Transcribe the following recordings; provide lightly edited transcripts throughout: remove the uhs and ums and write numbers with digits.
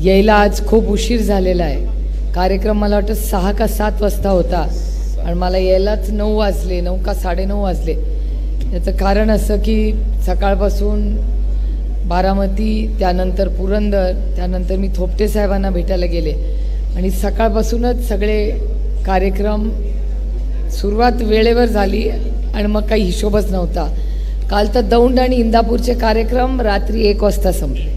यायला आज खूप उशीर झालेला आहे। कार्यक्रम मला वाटतं 6 का 7 वाजता होता आणि मला यायलाच 9 वाजले, 9 का 9:30 वाजले। याचं कारण असं की सकाळपासून बारामती, त्यानंतर पुरंदर, त्यानंतर मी थोपटे साहेबांना भेटायला गेले आणि सकाळपासूनच सगळे कार्यक्रम सुरुवात वेळेवर झाली आणि मग काही हिशोबच नव्हता। काल तर दौंड आणि इंदापूरचे कार्यक्रम रात्री 1 वाजता संपले।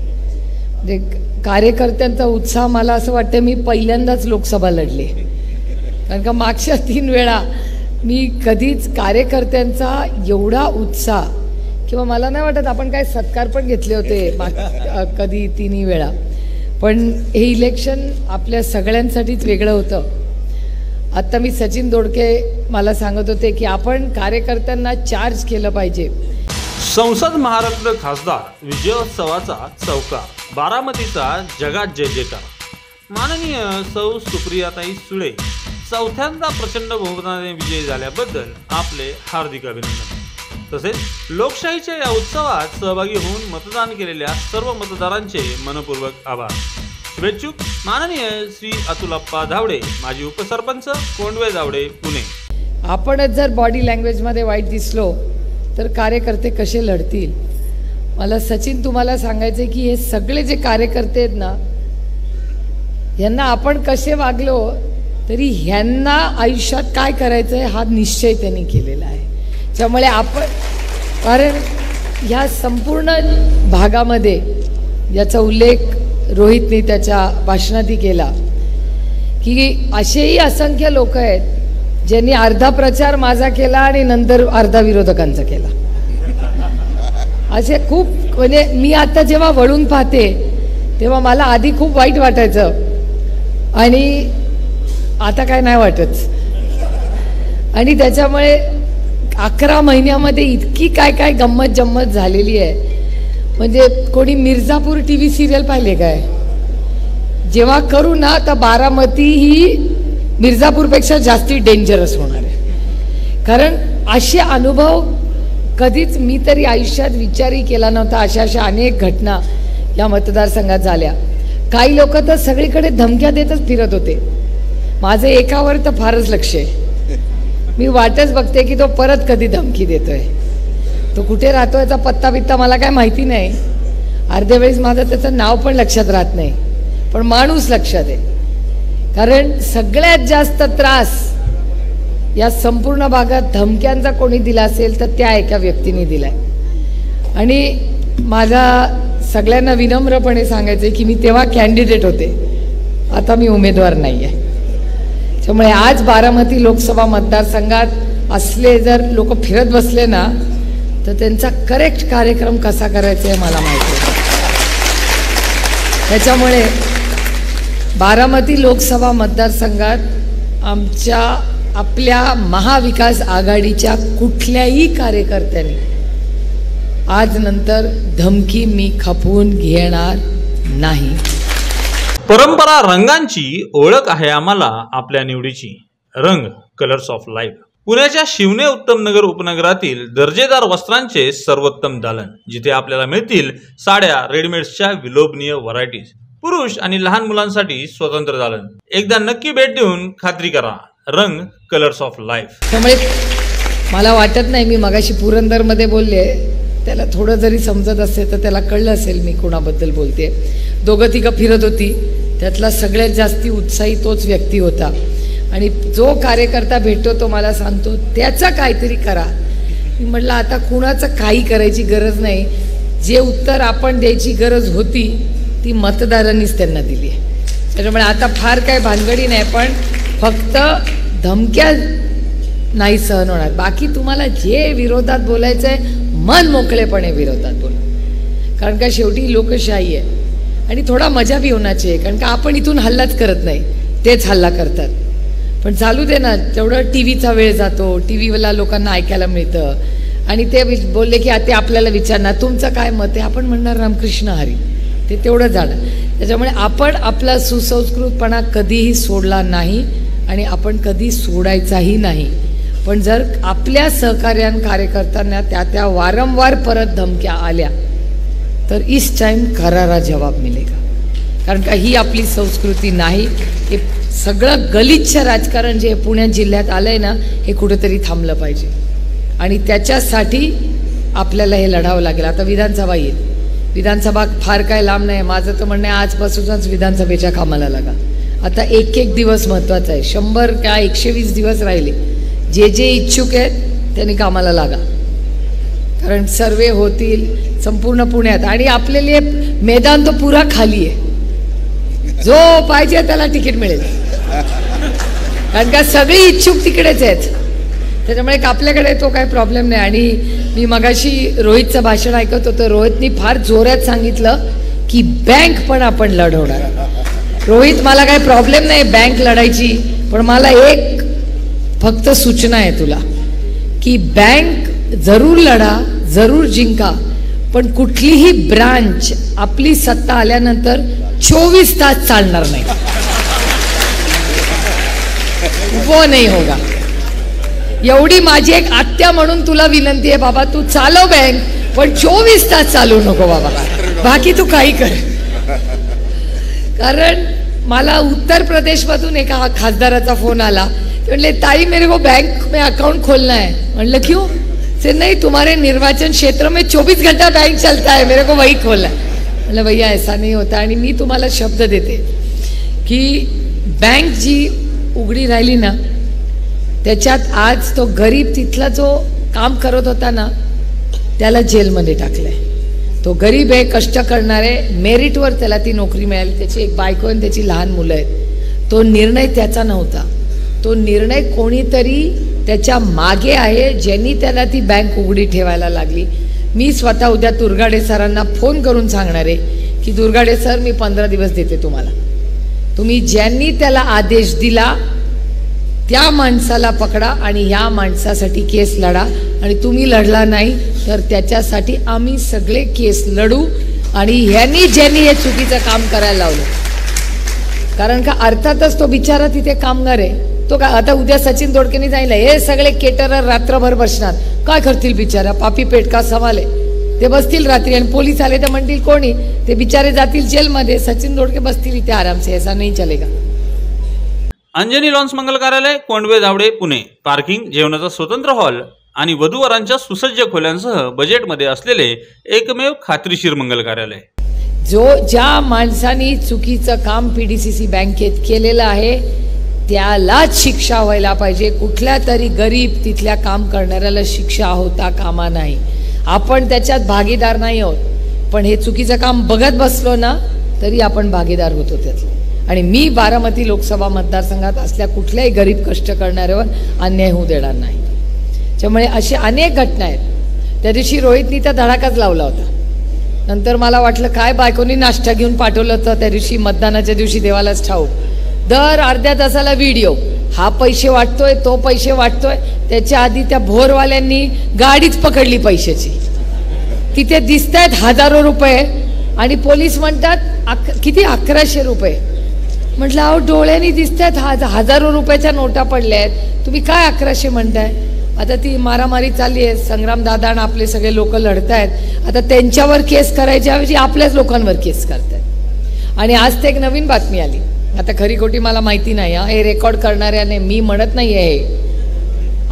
म्हणजे कार्यकर्त्यांचा उत्साह, मला असं वाटतं मी पहिल्यांदाच लोकसभा लढले, कारण का मागच्या 3 वेळा मी कधीच कार्यकर्त्यांचा एवढा उत्साह, किंवा मला नाही वाटत आपण काय सत्कार पण घेतले होते कधी 3 वेळा, पण हे इलेक्शन आपल्या सगळ्यांसाठीच वेगळं होतं। आता मी सचिन दोडके मला सांगत होते की आपण कार्यकर्त्यांना चार्ज केलं पाहिजे। संसद महारत्न खासदार विजयोत्सवाचा चौकार, बारामतीचा जगात जय जयकार। माननीय सौ सुप्रियाताई सुळे चौथ्यांदा प्रचंड बहुमताने विजयी झाल्याबद्दल आपले हार्दिक अभिनंदन। तसेच लोकशाहीच्या या उत्सवात सहभागी होऊन मतदान केलेल्या सर्व मतदारांचे मनपूर्वक आभार। शुभेच्छुक माननीय श्री अतुलप्पा धावडे, माजी उपसरपंच, कोंडवे जावडे, पुणे। आपणच जर बॉडी लँग्वेजमध्ये वाईट दिसलो तर कार्यकर्ते कसे लढतील? मला सचिन तुम्हाला सांगायचे की हे सगळे जे कार्यकर्ते आहेत ना, यांना आपण कसे वागलो तरी ह्यांना आयुष्यात काय करायचं आहे हा निश्चय त्यांनी केलेला आहे। त्यामुळे आपण, कारण ह्या संपूर्ण भागामध्ये याचा उल्लेख रोहितने त्याच्या भाषणातही केला की असेही असंख्य लोक आहेत ज्यांनी अर्धा प्रचार माझा केला आणि नंतर अर्धा विरोधकांचा केला। असे खूप, म्हणजे मी आता जेव्हा वळून पाहते तेव्हा मला आधी खूप वाईट वाटायचं आणि आता काय नाही वाटत। आणि त्याच्यामुळे 11 महिन्यामध्ये इतकी काय काय गंमत जम्मत झालेली आहे। म्हणजे कोणी मिर्झापूर TV सिरियल पाहिले काय? जेव्हा करू ना तर बारामती ही मिर्झापूरपेक्षा जास्ती डेंजरस होणार आहे, कारण असे अनुभव कधीच मी तरी आयुष्यात विचारही केला नव्हता। अशा अनेक घटना या मतदारसंघात झाल्या। काही लोक तर सगळीकडे धमक्या देतच फिरत होते। माझं एकावर तर फारच लक्ष आहे, मी वाटच बघते की तो परत कधी धमकी देतोय, तो कुठे राहतो याचा पत्ता बित्ता मला काय माहिती नाही। अर्ध्या वेळेस माझं त्याचं नाव पण लक्षात राहत नाही, पण माणूस लक्षात आहे। कारण सगळ्यात जास्त त्रास या संपूर्ण भागात धमक्यांचा कोणी दिला असेल तर त्या एका व्यक्तीने दिलाय। आणि माझा सगळ्यांना विनम्रपणे सांगायचं की मी तेव्हा कॅन्डिडेट होते, आता मी उमेदवार नाही आहे। त्यामुळे आज बारामती लोकसभा मतदारसंघात असले जर लोक फिरत बसले ना तर त्यांचा करेक्ट कार्यक्रम कसा करायचा आहे मला माहिती आहे। त्याच्यामुळे बारामती लोकसभा मतदारसंघात आपल्या महाविकास आघाडीच्या कुठल्याही कार्यकर्त्यांनी आज नंतर धमकी मी खपवून घेणार नाही। परंपरा रंगांची ओळख आहे आम्हाला आपल्या निवडीची। रंग, कलर्स ऑफ लाईफ। पुण्याच्या शिवने उत्तम नगर उपनगरातील दर्जेदार वस्त्रांचे सर्वोत्तम दालन, जिथे आपल्याला मिळतील साड्या, रेडीमेड्सच्या विलोभनीय व्हरायटीज, पुरुष आणि लहान मुलांसाठी स्वतंत्र दालन। एकदा नक्की भेट देऊन खात्री करा। रंग, कलर्स ऑफ लाईफ। त्यामुळे मला वाटत नाही, मी मगाशी पुरंदरमध्ये बोलले, त्याला थोडं जरी समजत असेल तर त्याला कळलं असेल मी कोणाबद्दल बोलते। 2-3 फिरत होती, त्यातला सगळ्यात जास्ती उत्साही तोच व्यक्ती होता। आणि जो कार्यकर्ता भेटतो तो मला सांगतो त्याचा काहीतरी करा। मी म्हटलं आता कुणाचं काही करायची गरज नाही, जे उत्तर आपण द्यायची गरज होती ती मतदारांनीच त्यांना दिली आहे। त्याच्यामुळे आता फार काय भानगडी नाही, पण फक्त धमक्या नाही सहन होणार। बाकी तुम्हाला जे विरोधात बोलायचं आहे मन मोकळेपणे विरोधात बोला, कारण का शेवटी लोकशाही आहे आणि थोडा मजा भी होण्याची आहे, कारण का आपण इथून हल्लाच करत नाही, तेच हल्ला करतात। पण चालू दे ना, तेवढं टीव्हीचा वेळ जातो, टीव्हीला लोकांना ऐकायला मिळतं आणि ते बोलले की ते आपल्याला विचारणार तुमचं काय मत आहे, आपण म्हणणार रामकृष्ण हरी, ते तेवढं झालं। त्याच्यामुळे आपण आपला सुसंस्कृतपणा कधीही सोडला नाही आणि आपण कधी सोडायचाही नाही। पण जर आपल्या सहकार्यां कार्यकर्त्यांना त्या वारंवार परत धमक्या आल्या तर इस टाइम करारा जवाब मिलेगा। कारण का ही आपली संस्कृती नाही. हे सगळं गलिच्छ राजकारण जे पुणे जिल्ह्यात आलंय ना, हे कुठेतरी थांबलं पाहिजे आणि त्याच्यासाठी आपल्याला हे लढावं लागेल. आता विधानसभा येईल, विधानसभा फार काय लांब नाही. माझं तर म्हणणं आहे आजपासूनच विधानसभेच्या कामाला लागा. आता एक एक दिवस महत्त्वाचा आहे. 100 का 120 दिवस राहिले. जे जे इच्छुक आहेत त्यांनी कामाला लागा, कारण सर्वे होतील संपूर्ण पुण्यात आणि आपल्याला मैदान तो पुरा खाली आहे. जो पाहिजे त्याला तिकीट मिळेल, कारण का सगळी इच्छुक तिकडेच आहेत. त्याच्यामुळे आपल्याकडे तो काही प्रॉब्लेम नाही. आणि मी मगाशी रोहितचं भाषण ऐकत होतं. रोहितनी फार जोरात सांगितलं की बँक पण आपण लढवणार. रोहित, मला काही प्रॉब्लेम नाही बँक लढायची, पण मला एक फक्त सूचना आहे तुला की बँक जरूर लढा, जरूर जिंका, पण कुठलीही ब्रांच आपली सत्ता आल्यानंतर 24 तास चालणार नाही. वो नाही होगा. एवढी माझी एक आत्या म्हणून तुला विनंती आहे बाबा, तू चालव बँक, पण 24 तास चालू नको बाबा, बाकी तू काही कर. कारण मला उत्तर प्रदेशमधून एका खासदाराचा फोन आला. ते म्हणले ताई मेरे को बैंक में अकाउंट खोलना है. म्हणलं क्यों? से नहीं, तुम्हारे निर्वाचन क्षेत्र में 24 घंटा बैंक चलता है, मेरे को वही खोलना है. म्हणलं भैया ऐसा नहीं होता. आणि मी तुम्हाला शब्द देते की बँक जी उघडी राहिली ना, त्याच्यात आज तो गरीब तिथला जो काम करत होता ना, त्याला जेलमध्ये टाकलंय. तो गरीब आहे, कष्ट करणारे, मेरिटवर त्याला ती नोकरी मिळाली. त्याची एक बायको आणि त्याची लहान मुलं आहेत. तो निर्णय त्याचा नव्हता. तो निर्णय कोणीतरी त्याच्या मागे आहे, ज्यांनी त्याला ती बँक उघडी ठेवायला लागली. मी स्वतः उद्या दुर्गाडे सरांना फोन करून सांगणार आहे की दुर्गाडे सर, मी 15 दिवस देते तुम्हाला. तुम्ही ज्यांनी त्याला आदेश दिला त्या माणसाला पकडा आणि ह्या माणसासाठी केस लढा. आणि तुम्ही लढला नाही तर त्याच्यासाठी आम्ही सगळे केस लढू. आणि ह्यांनी ज्यांनी हे चुकीचं काम करायला लावलं, कारण का अर्थातच तो बिचारा तिथे कामगार आहे. तो काय आता उद्या सचिन दोडकेंनी सांगितलं हे सगळे केटरर रात्रभर बसणार, काय करतील बिचारा, पापी पेट का सवाल आहे. ते बसतील रात्री आणि पोलीस आले तर म्हणतील कोणी, ते बिचारे जातील जेलमध्ये, सचिन दोडके बसतील इथे आराम से. ऐसा नहीं चलेगा. अंजनी लॉन्स मंगल कार्यालय, कोंडवे धावडे, पुणे. पार्किंग, जेवणाचा स्वतंत्र हॉल आणि वधूवरांच्या सुसज्ज खोल्यांसह बजेटमध्ये असलेले एकमेव खात्रीशीर मंगल कार्यालय. ज्या माणसाने चुकीचं काम PDCC बँकेत केलेलं आहे त्यालाच शिक्षा व्हायला पाहिजे. कुठल्या तरी गरीब तिथल्या काम करणाऱ्याला शिक्षा होता कामा नाही. आपण त्याच्यात भागीदार नाही आहोत, पण हे चुकीचं काम बघत बसलो ना तरी आपण भागीदार होतो त्यातलं. आणि मी बारामती लोकसभा मतदारसंघात असल्या कुठल्याही गरीब कष्ट करणाऱ्यावर अन्याय होऊ देणार नाही. त्यामुळे अशा अनेक घटना आहेत. त्या दिवशी रोहितनी तर धडाकाच लावला होता. नंतर मला वाटलं काय बायकोनी नाश्ता घेऊन पाठवलं होतं त्या दिवशी, मतदानाच्या दिवशी देवालाच ठाऊक. दर अर्ध्या तासाला व्हिडिओ, हा पैसे वाटतोय, तो पैसे वाटतोय. त्याच्या आधी त्या भोरवाल्यांनी गाडीच पकडली पैशाची, तिथे दिसत आहेत हजारो रुपये आणि पोलीस म्हणतात किती 1100 रुपये. म्हटलं अहो डोळ्यांनी दिसत आहेत हजारो रुपयाच्या नोटा पडल्या आहेत, तुम्ही काय 1100 म्हणताय. आता ती मारामारी चालली आहे. संग्राम दादा आणि आपले सगळे लोक लढत आहेत. आता त्यांच्यावर केस करायच्या ऐवजी आपल्याच लोकांवर केस करतायत. आणि आज ते एक नवीन बातमी आली. आता खरी खोटी मला माहिती नाही, हे रेकॉर्ड करणाऱ्याने, मी म्हणत नाही आहे,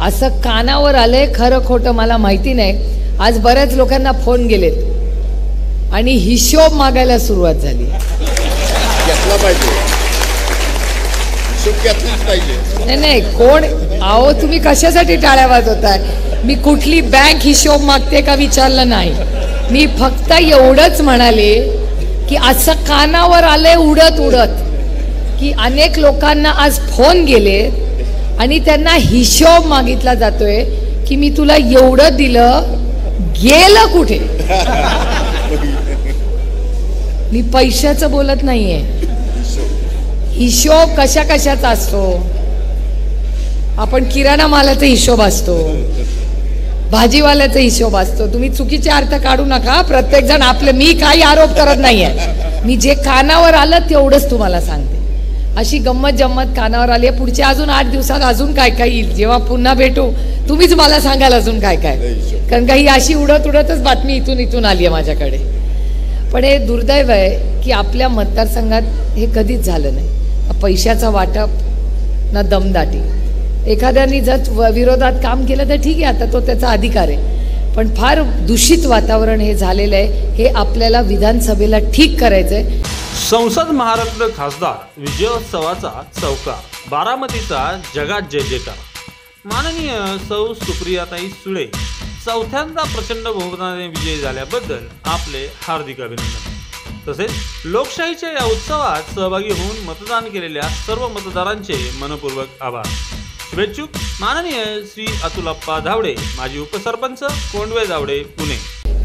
असं कानावर आलंय. खरं खोटं मला माहिती नाही. आज बऱ्याच लोकांना फोन गेलेत आणि हिशोब मागायला सुरुवात झाली. नाही नाही, कोण अहो तुम्ही कशासाठी टाळ्या वाजवताय. मी कुठली बँक हिशोब मागते का विचारलं नाही. मी फक्त एवढंच म्हणाले की असं कानावर आलंय उडत उडत की अनेक लोकांना आज फोन गेले आणि त्यांना हिशोब मागितला जातोय की मी तुला एवढं दिलं, गेलं कुठे. मी पैशाचं बोलत नाहीये. हिशोब कशा कशाचा असतो. आपण किराणा मालाचा हिशोब असतो, भाजीवाल्याचा हिशोब असतो. तुम्ही चुकीचे अर्थ काढू नका. प्रत्येक जण आपले, मी काही आरोप करत नाहीये. मी जे कानावर आलं तेवढंच तुम्हाला सांगते. अशी गंमत जम्मत कानावर आली आहे. पुढच्या अजून 8 दिवसात अजून काय काय येईल. जेव्हा पुन्हा भेटू तुम्हीच मला सांगाल अजून काय काय, कारण का ही अशी उडत उडतच बातमी इथून आली आहे माझ्याकडे. पण हे दुर्दैव आहे की आपल्या मतदारसंघात हे कधीच झालं नाही. पैशाचा वाटप ना दमदाटी. एखाद्याने जर विरोधात काम केलं तर ठीक आहे, आता तो त्याचा अधिकार आहे, पण फार दूषित वातावरण हे झालेलं आहे. हे आपल्याला विधानसभेला ठीक करायचं आहे. संसद महारत्न खासदार विजयोत्सवाचा चौकार, बारामतीचा जगात जय जयकार. माननीय सौ सुप्रियाताई सुळे चौथ्यांदा प्रचंड बहुमताने विजयी झाल्याबद्दल आपले हार्दिक अभिनंदन. तसेच लोकशाहीच्या या उत्सवात सहभागी होऊन मतदान केलेल्या सर्व मतदारांचे मनपूर्वक आभार. शुभेच्छुक माननीय श्री अतुलप्पा धावडे, माजी उपसरपंच, कोंडवे धावडे, पुणे.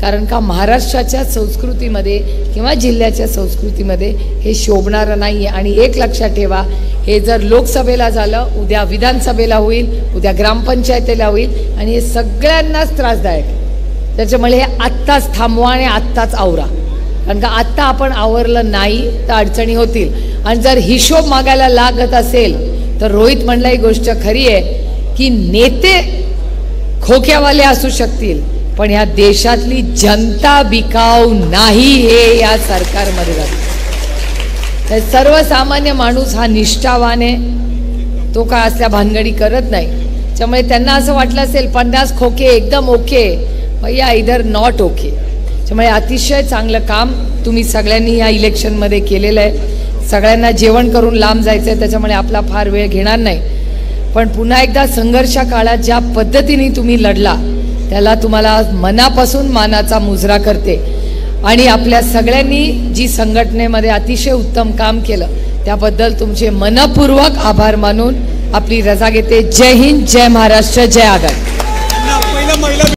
कारण का महाराष्ट्राच्या संस्कृतीमध्ये किंवा जिल्ह्याच्या संस्कृतीमध्ये हे शोभणारं नाही आहे. आणि एक लक्षात ठेवा, हे जर लोकसभेला झालं, उद्या विधानसभेला होईल, उद्या ग्रामपंचायतीला होईल आणि हे सगळ्यांनाच त्रासदायक आहे. त्याच्यामुळे हे आत्ताच थांबवा आणि आत्ताच आवरा. कारण का आत्ता आपण आवरलं नाही तर अडचणी होतील. आणि जर हिशोब मागायला लागत असेल तर रोहित म्हणला ही गोष्ट खरी आहे की नेते खोक्यावाले असू शकतील, पण ह्या देशातली जनता बिकाऊ नाही, हे या सरकारमध्ये जातं. सर्वसामान्य माणूस हा निष्ठावान आहे, तो काय असल्या भानगडी करत नाही. त्यामुळे त्यांना असं वाटलं असेल 50 खोके एकदम ओके, भैया इधर नॉट ओके. त्यामुळे अतिशय चांगलं काम तुम्ही सगळ्यांनी या इलेक्शनमध्ये केलेलं आहे. सगळ्यांना जेवण करून लांब जायचं आहे, त्याच्यामुळे आपला फार वेळ घेणार नाही. पण पुन्हा एकदा संघर्षा काळात ज्या पद्धतीने तुम्ही लढला त्याला तुम्हाला मनापासून मानाचा मुजरा करते. आणि आपल्या सगळ्यांनी जी संघटनेमध्ये अतिशय उत्तम काम केलं त्याबद्दल तुमचे मनपूर्वक आभार मानून आपली रजा घेते. जय हिंद, जय महाराष्ट्र, जय आघाडी.